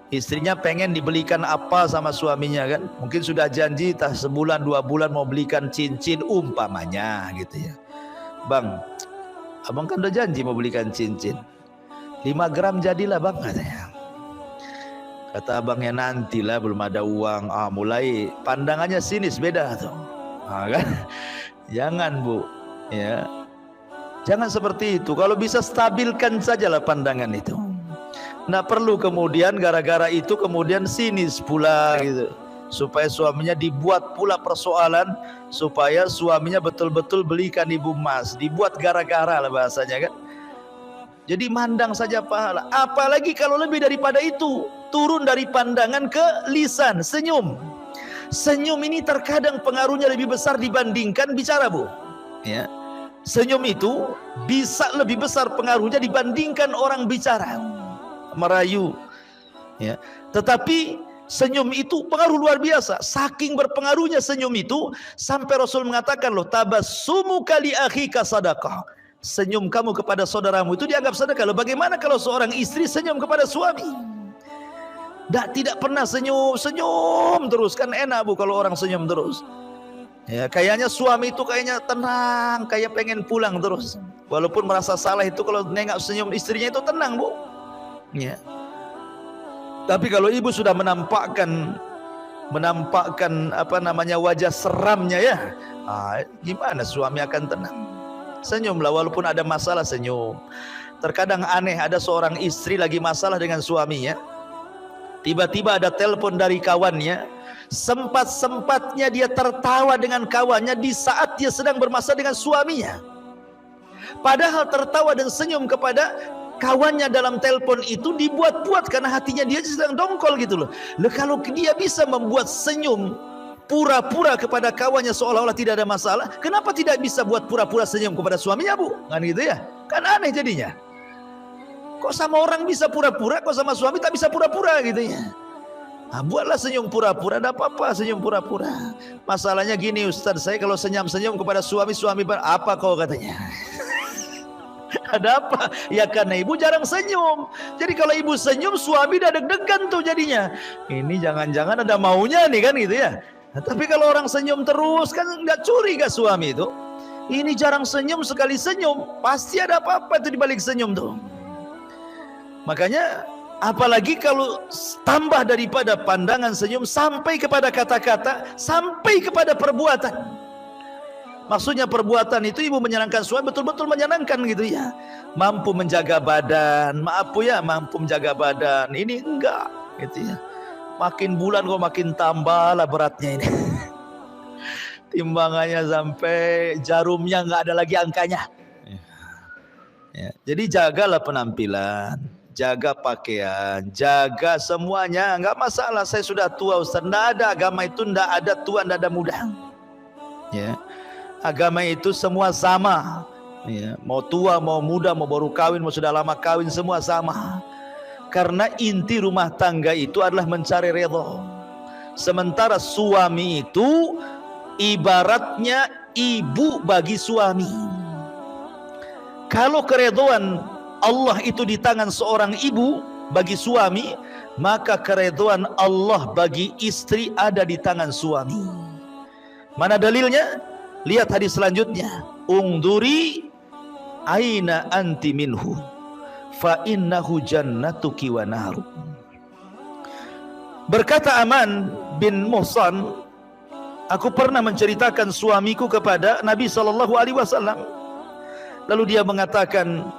Istrinya pengen dibelikan apa sama suaminya kan, mungkin sudah janji tak sebulan 2 bulan mau belikan cincin umpamanya gitu ya. Bang, abang kan udah janji mau belikan cincin 5 gram jadilah bang, katanya. Kata abangnya, nantilah, belum ada uang. Mulai pandangannya sinis, beda tuh. Kan? Jangan, Bu, ya. Jangan seperti itu. Kalau bisa stabilkan sajalah pandangan itu. Nggak perlu kemudian gara-gara itu kemudian sinis pula gitu. Supaya suaminya dibuat pula persoalan, supaya suaminya betul-betul belikan ibu emas, dibuat gara-gara lah bahasanya kan. Jadi mandang saja pahala. Apalagi kalau lebih daripada itu, turun dari pandangan ke lisan, senyum. Senyum ini terkadang pengaruhnya lebih besar dibandingkan bicara, Bu. Ya. Senyum itu bisa lebih besar pengaruhnya dibandingkan orang bicara, merayu. Ya. Tetapi senyum itu pengaruh luar biasa. Saking berpengaruhnya senyum itu, sampai Rasul mengatakan, loh, tabassumuka li akhika sadaqah. Senyum kamu kepada saudaramu itu dianggap sedekah. Loh, bagaimana kalau seorang istri senyum kepada suami? Tidak pernah senyum terus, kan enak, Bu, kalau orang senyum terus. Ya, kayaknya suami itu kayaknya tenang, kayak pengen pulang terus. Walaupun merasa salah itu kalau nengok senyum istrinya itu tenang, Bu. Ya. Tapi kalau ibu sudah menampakkan apa namanya wajah seramnya ya, gimana suami akan tenang? Senyumlah walaupun ada masalah, senyum. Terkadang aneh, ada seorang istri lagi masalah dengan suaminya, tiba-tiba ada telepon dari kawannya, sempat-sempatnya dia tertawa dengan kawannya di saat dia sedang bermasalah dengan suaminya. Padahal tertawa dan senyum kepada kawannya dalam telepon itu dibuat-buat karena hatinya dia sedang dongkol gitu loh. Kalau dia bisa membuat senyum pura-pura kepada kawannya seolah-olah tidak ada masalah, kenapa tidak bisa buat pura-pura senyum kepada suaminya, Bu? Kan gitu ya? Kan aneh jadinya. Kok sama orang bisa pura-pura, kok sama suami tak bisa pura-pura gitu ya? Buatlah senyum pura-pura, ada apa-apa senyum pura-pura. Masalahnya gini Ustaz, saya kalau senyum-senyum kepada suami apa kau katanya? Ada apa? Ya karena ibu jarang senyum. Jadi kalau ibu senyum, suami udah deg-degan tuh jadinya. Ini jangan-jangan ada maunya nih kan gitu ya. Nah, tapi kalau orang senyum terus kan nggak curiga suami itu. Ini jarang senyum, sekali senyum pasti ada apa-apa tuh di balik senyum tuh. Makanya apalagi kalau tambah daripada pandangan senyum sampai kepada kata-kata, sampai kepada perbuatan. Maksudnya perbuatan itu ibu menyenangkan suami, betul-betul menyenangkan gitu ya. Mampu menjaga badan, mampu menjaga badan. Ini enggak gitu ya. Makin bulan kok makin tambah lah beratnya ini. Timbangannya sampai jarumnya nggak ada lagi angkanya. Ya, jadi jagalah penampilan, jaga pakaian, jaga semuanya. Nggak masalah, saya sudah tua Ustaz. Nggak ada, agama itu nggak ada tua, nggak ada muda. Ya. Agama itu semua sama ya, mau tua, mau muda, mau baru kawin, mau sudah lama kawin, semua sama. Karena inti rumah tangga itu adalah mencari redha. Sementara suami itu ibaratnya ibu bagi suami. Kalau keredhaan Allah itu di tangan seorang ibu bagi suami, maka keredhaan Allah bagi istri ada di tangan suami. Mana dalilnya? Lihat hadis selanjutnya. Ungduri aina anti minhu fa innahu jannatuki wa naru. Berkata Aman bin Muhsan, aku pernah menceritakan suamiku kepada Nabi SAW. Lalu dia mengatakan,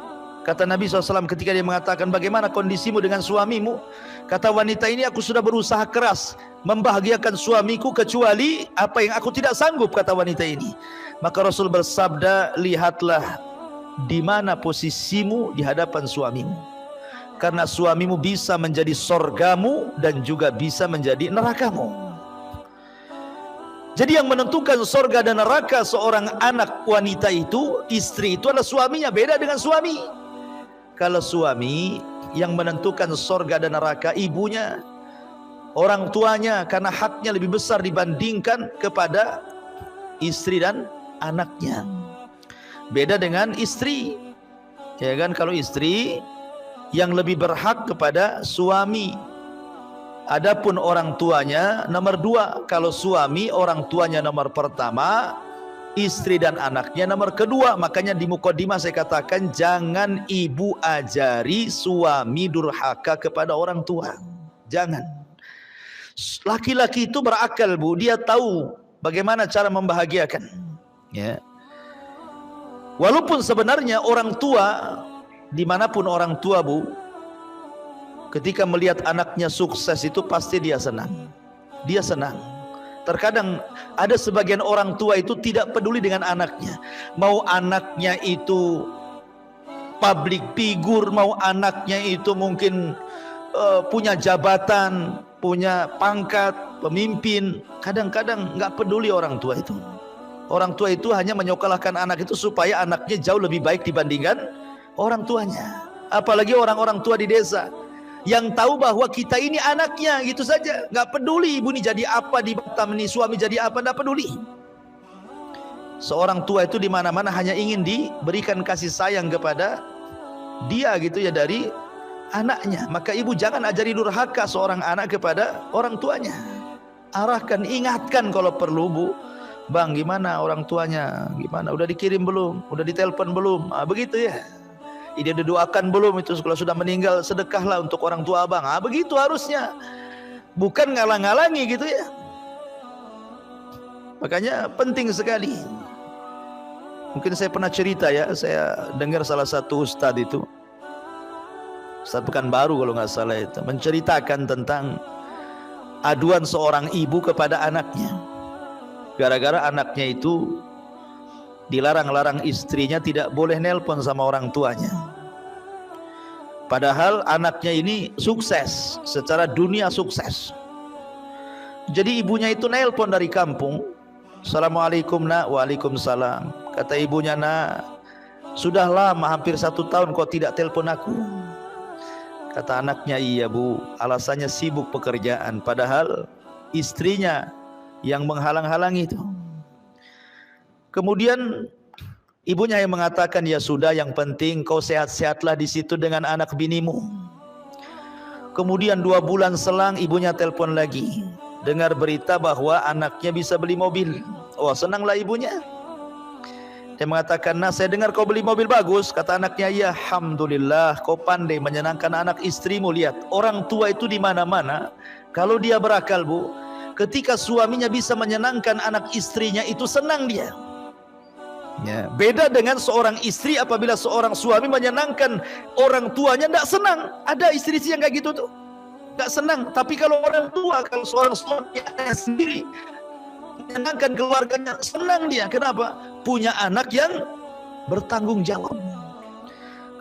kata Nabi SAW ketika dia mengatakan, bagaimana kondisimu dengan suamimu? Kata wanita ini, aku sudah berusaha keras membahagiakan suamiku kecuali apa yang aku tidak sanggup, kata wanita ini. Maka Rasul bersabda, lihatlah di mana posisimu di hadapan suamimu. Karena suamimu bisa menjadi sorgamu dan juga bisa menjadi nerakamu. Jadi yang menentukan sorga dan neraka seorang anak wanita itu, istri itu adalah suaminya. Beda dengan suami. Kalau suami yang menentukan sorga dan neraka ibunya, orang tuanya, karena haknya lebih besar dibandingkan kepada istri dan anaknya. Beda dengan istri, ya kan? Kalau istri yang lebih berhak kepada suami, adapun orang tuanya nomor dua. Kalau suami orang tuanya nomor pertama, istri dan anaknya nomor kedua. Makanya di mukadimah saya katakan, jangan ibu ajari suami durhaka kepada orang tua. Jangan. Laki-laki itu berakal, Bu. Dia tahu bagaimana cara membahagiakan. Ya. Walaupun sebenarnya orang tua, dimanapun orang tua, Bu, ketika melihat anaknya sukses itu pasti dia senang. Dia senang. Terkadang ada sebagian orang tua itu tidak peduli dengan anaknya. Mau anaknya itu public figure, mau anaknya itu mungkin punya jabatan, punya pangkat, pemimpin, kadang-kadang nggak peduli orang tua itu. Orang tua itu hanya menyokolahkan anak itu supaya anaknya jauh lebih baik dibandingkan orang tuanya. Apalagi orang-orang tua di desa yang tahu bahwa kita ini anaknya, gitu saja, nggak peduli ibu ini jadi apa di Batam ini, suami jadi apa, nggak peduli. Seorang tua itu di mana-mana hanya ingin diberikan kasih sayang kepada dia gitu ya dari anaknya. Maka ibu jangan ajari durhaka seorang anak kepada orang tuanya. Arahkan, ingatkan kalau perlu, Bu. Bang, gimana orang tuanya? Gimana? Udah dikirim belum? Udah ditelepon belum? Begitu ya. Dia didoakan belum itu? Kalau sudah meninggal, sedekahlah untuk orang tua abang. Begitu harusnya. Bukan ngalang-ngalangi gitu ya. Makanya penting sekali. Mungkin saya pernah cerita ya, saya dengar salah satu ustadz itu, Ustadz Pekanbaru kalau nggak salah itu, menceritakan tentang aduan seorang ibu kepada anaknya. Gara-gara anaknya itu dilarang-larang istrinya tidak boleh nelpon sama orang tuanya. Padahal anaknya ini sukses, secara dunia sukses. Jadi ibunya itu nelpon dari kampung. Assalamualaikum nak. Waalaikumsalam. Kata ibunya, nak, sudah lama hampir 1 tahun kau tidak telepon aku. Kata anaknya, iya bu, alasannya sibuk pekerjaan. Padahal istrinya yang menghalang-halangi itu. Kemudian ibunya yang mengatakan, ya sudah, yang penting kau sehat-sehatlah di situ dengan anak binimu. Kemudian 2 bulan selang ibunya telepon lagi, dengar berita bahwa anaknya bisa beli mobil. Oh, senanglah ibunya. Dia mengatakan, nah saya dengar kau beli mobil bagus. Kata anaknya, ya alhamdulillah, kau pandai menyenangkan anak istrimu. Lihat, orang tua itu di mana-mana. Kalau dia berakal bu, ketika suaminya bisa menyenangkan anak istrinya, itu senang dia. Ya, beda dengan seorang istri apabila seorang suami menyenangkan orang tuanya, tidak senang. Ada istri yang kayak gitu tuh, nggak senang. Tapi kalau orang tua, kalau seorang suami sendiri menyenangkan keluarganya, senang dia. Kenapa? Punya anak yang bertanggung jawab.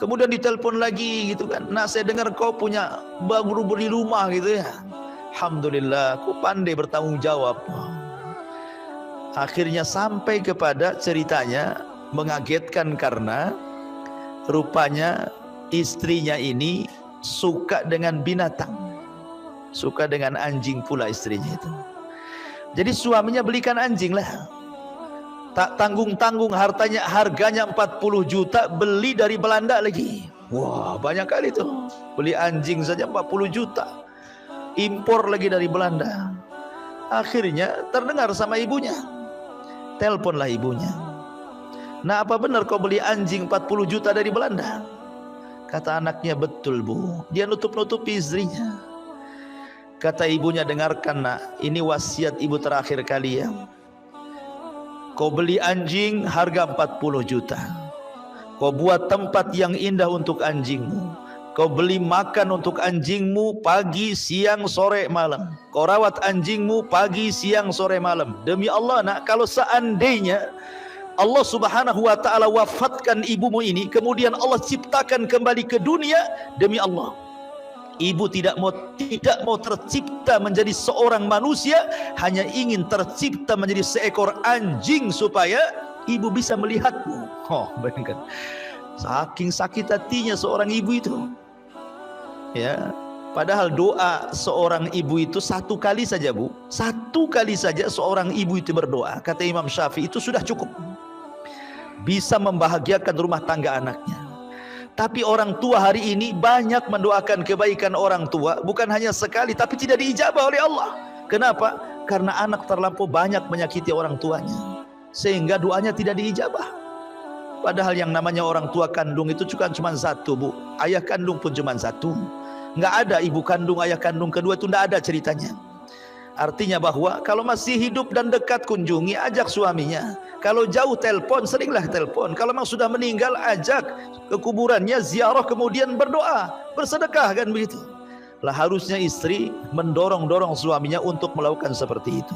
Kemudian ditelepon lagi gitu kan, nah saya dengar kau punya baru beli rumah gitu ya. Alhamdulillah, kau pandai bertanggung jawab. Akhirnya sampai kepada ceritanya mengagetkan karena rupanya istrinya ini suka dengan binatang, suka dengan anjing pula istrinya itu. Jadi suaminya belikan anjing lah, tak tanggung-tanggung, harganya 40 juta, beli dari Belanda lagi. Wah, banyak kali tuh, beli anjing saja 40 juta, impor lagi dari Belanda. Akhirnya terdengar sama ibunya, teleponlah ibunya, nah apa benar kau beli anjing 40 juta dari Belanda? Kata anaknya, betul bu. Dia nutup-nutupi istrinya. Kata ibunya, dengarkan nak, ini wasiat ibu terakhir kali ya. Kau beli anjing harga 40 juta. Kau buat tempat yang indah untuk anjingmu. Kau beli makan untuk anjingmu pagi, siang, sore, malam. Kau rawat anjingmu pagi, siang, sore, malam. Demi Allah nak, kalau seandainya Allah subhanahu wa ta'ala wafatkan ibumu ini, kemudian Allah ciptakan kembali ke dunia, demi Allah, ibu tidak mau tercipta menjadi seorang manusia, hanya ingin tercipta menjadi seekor anjing supaya ibu bisa melihatmu. Oh, bayangkan, saking sakit hatinya seorang ibu itu. Ya, padahal doa seorang ibu itu 1 kali saja bu, 1 kali saja seorang ibu itu berdoa, kata Imam Syafi'i, itu sudah cukup, bisa membahagiakan rumah tangga anaknya. Tapi orang tua hari ini banyak mendoakan kebaikan orang tua, bukan hanya sekali, tapi tidak diijabah oleh Allah. Kenapa? Karena anak terlampau banyak menyakiti orang tuanya, sehingga doanya tidak diijabah. Padahal yang namanya orang tua kandung itu cuma 1 bu, ayah kandung pun cuma 1. Nggak ada ibu kandung, ayah kandung kedua, itu nggak ada ceritanya. Artinya bahwa kalau masih hidup dan dekat, kunjungi, ajak suaminya. Kalau jauh, telepon, seringlah telepon. Kalau memang sudah meninggal, ajak ke kuburannya, ziarah, kemudian berdoa, bersedekah, kan begitu. Lah harusnya istri mendorong-dorong suaminya untuk melakukan seperti itu.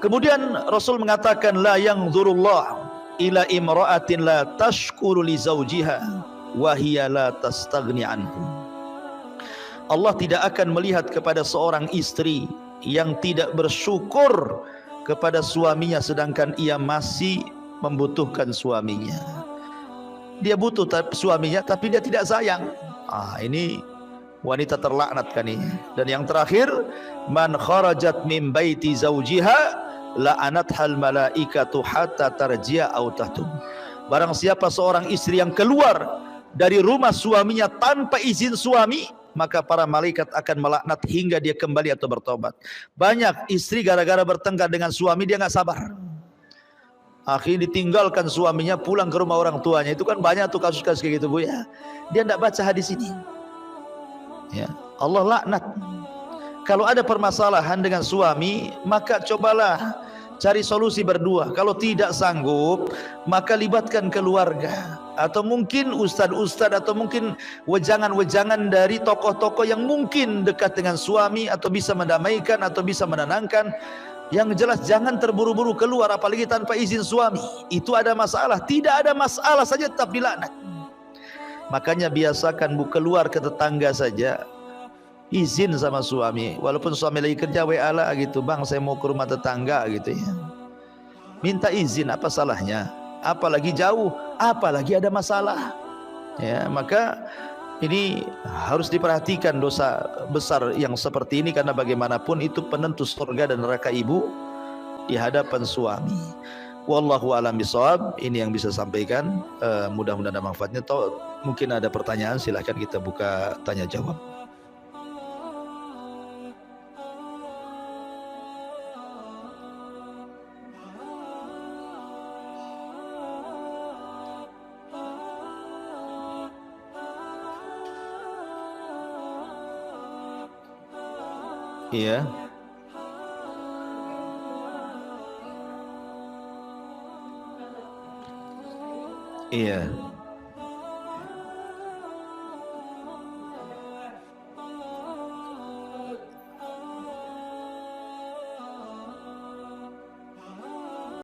Kemudian Rasul mengatakan, la yanzurullah ila imra'atin la tashkuru li zawjiha wa hiya la tastaghni anhu. Allah tidak akan melihat kepada seorang istri yang tidak bersyukur kepada suaminya sedangkan ia masih membutuhkan suaminya. Dia butuh suaminya tapi dia tidak sayang. Ini wanita terlaknat kan ini. Dan yang terakhir, man kharajat min baiti zawjiha la'anathal malaikatu hatta tarji'a aw tahtub. Barang siapa seorang istri yang keluar dari rumah suaminya tanpa izin suami, maka para malaikat akan melaknat hingga dia kembali atau bertobat. Banyak istri gara-gara bertengkar dengan suami dia nggak sabar. Akhirnya ditinggalkan suaminya pulang ke rumah orang tuanya. Itu kan banyak tuh kasus-kasus kayak gitu Bu ya. Dia tidak baca hadis ini. Ya, Allah laknat. Kalau ada permasalahan dengan suami, maka cobalah cari solusi berdua. Kalau tidak sanggup, maka libatkan keluarga. Atau mungkin ustad-ustad, atau mungkin wejangan-wejangan dari tokoh-tokoh yang mungkin dekat dengan suami, atau bisa mendamaikan, atau bisa menenangkan. Yang jelas jangan terburu-buru keluar, apalagi tanpa izin suami. Itu ada masalah. Tidak ada masalah saja tetap dilaknat. Makanya biasakan Bu keluar ke tetangga saja, izin sama suami, walaupun suami lagi kerja WA lah gitu, bang saya mau ke rumah tetangga gitu ya, minta izin, apa salahnya? Apalagi jauh, apalagi ada masalah ya. Maka ini harus diperhatikan dosa besar yang seperti ini, karena bagaimanapun itu penentu surga dan neraka ibu di hadapan suami. Wallahu a'lam bishawab. Ini yang bisa sampaikan, mudah-mudahan ada manfaatnya. Atau mungkin ada pertanyaan, silahkan kita buka tanya jawab. Iya. Iya.